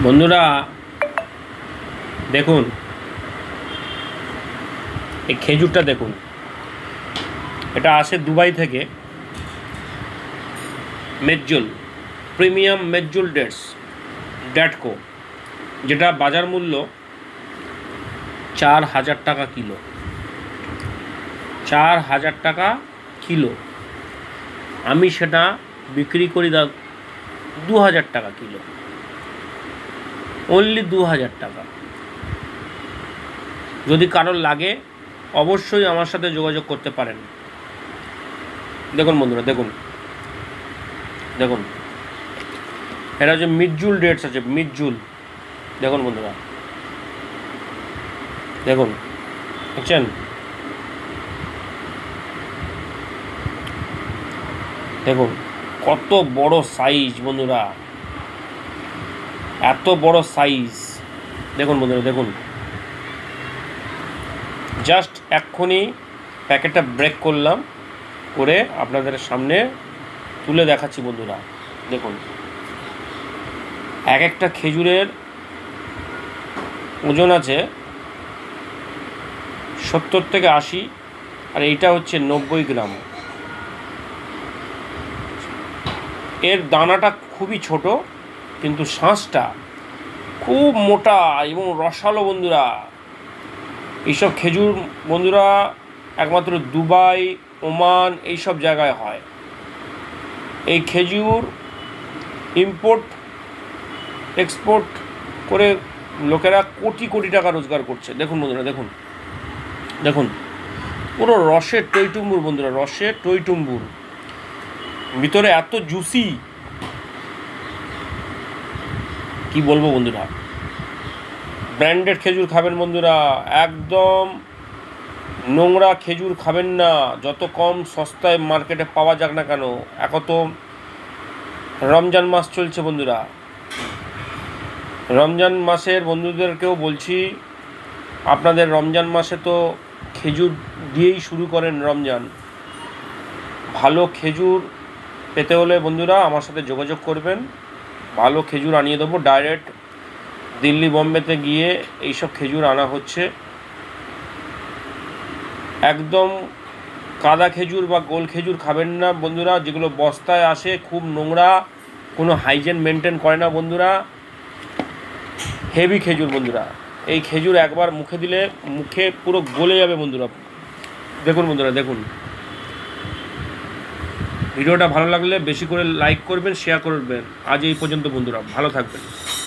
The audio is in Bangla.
বন্ধুরা দেখুন, এই খেজুরটা দেখুন, এটা আসে দুবাই থেকে। মেজ্জুল প্রিমিয়াম মেজ্জুল ডেটকো, যেটা বাজার মূল্য 4,000 টাকা কিলো। 4,000 টাকা কিলো। আমি সেটা বিক্রি করি 2,000 টাকা কিলো। অনলি 2,000 টাকা। যদি কারোর লাগে অবশ্যই আমার সাথে যোগাযোগ করতে পারেন। দেখুন বন্ধুরা, দেখুন দেখুন, এটা হচ্ছে মিজ্জুল ডেটস আছে, মিজ্জুল। দেখুন বন্ধুরা, দেখুন, দেখছেন? দেখুন কত বড় সাইজ বন্ধুরা, এত বড় সাইজ। দেখুন বন্ধুরা, দেখুন, জাস্ট এক্ষুনি প্যাকেটটা ব্রেক করলাম, করে আপনাদের সামনে তুলে দেখাচ্ছি বন্ধুরা। দেখুন, এক একটা খেজুরের ওজন আছে 70 থেকে 80, আর এইটা হচ্ছে 90 গ্রাম। এর দানাটা খুবই ছোট, কিন্তু শাঁসটা খুব মোটা এবং রসালো বন্ধুরা। এইসব খেজুর বন্ধুরা একমাত্র দুবাই, ওমান এইসব জায়গায় হয়। এই খেজুর ইম্পোর্ট এক্সপোর্ট করে লোকেরা কোটি কোটি টাকা রোজগার করছে। দেখুন বন্ধুরা, দেখুন দেখুন, পুরো রসের টইটুম্বুর বন্ধুরা, রসের টইটুম্বুর। ভিতরে এত জুসি, কি বলবো বন্ধুরা। ব্র্যান্ডেড খেজুর খাবেন বন্ধুরা, একদম নোংরা খেজুর খাবেন না। যত কম সস্তায় মার্কেটে পাওয়া যাক না কেন। এখন তো রমজান মাস চলছে বন্ধুরা, রমজান মাসের বন্ধুদেরকেও বলছি, আপনাদের রমজান মাসে তো খেজুর দিয়েই শুরু করেন রমজান। ভালো খেজুর পেতে হলে বন্ধুরা আমার সাথে যোগাযোগ করবেন, ভালো খেজুর আনিয়ে দেবো। ডাইরেক্ট দিল্লি বোম্বেতে গিয়ে এইসব খেজুর আনা হচ্ছে। একদম কাদা খেজুর বা গোল খেজুর খাবেন না বন্ধুরা, যেগুলো বস্তায় আসে, খুব নোংরা, কোনো হাইজেন মেনটেন করে না বন্ধুরা। হেভি খেজুর বন্ধুরা, এই খেজুর একবার মুখে দিলে মুখে পুরো গলে যাবে বন্ধুরা। দেখুন বন্ধুরা, দেখুন। ভিডিওটা ভালো লাগলে বেশি করে লাইক করবেন, শেয়ার করবেন। আজ এই পর্যন্ত বন্ধুরা, ভালো থাকবেন।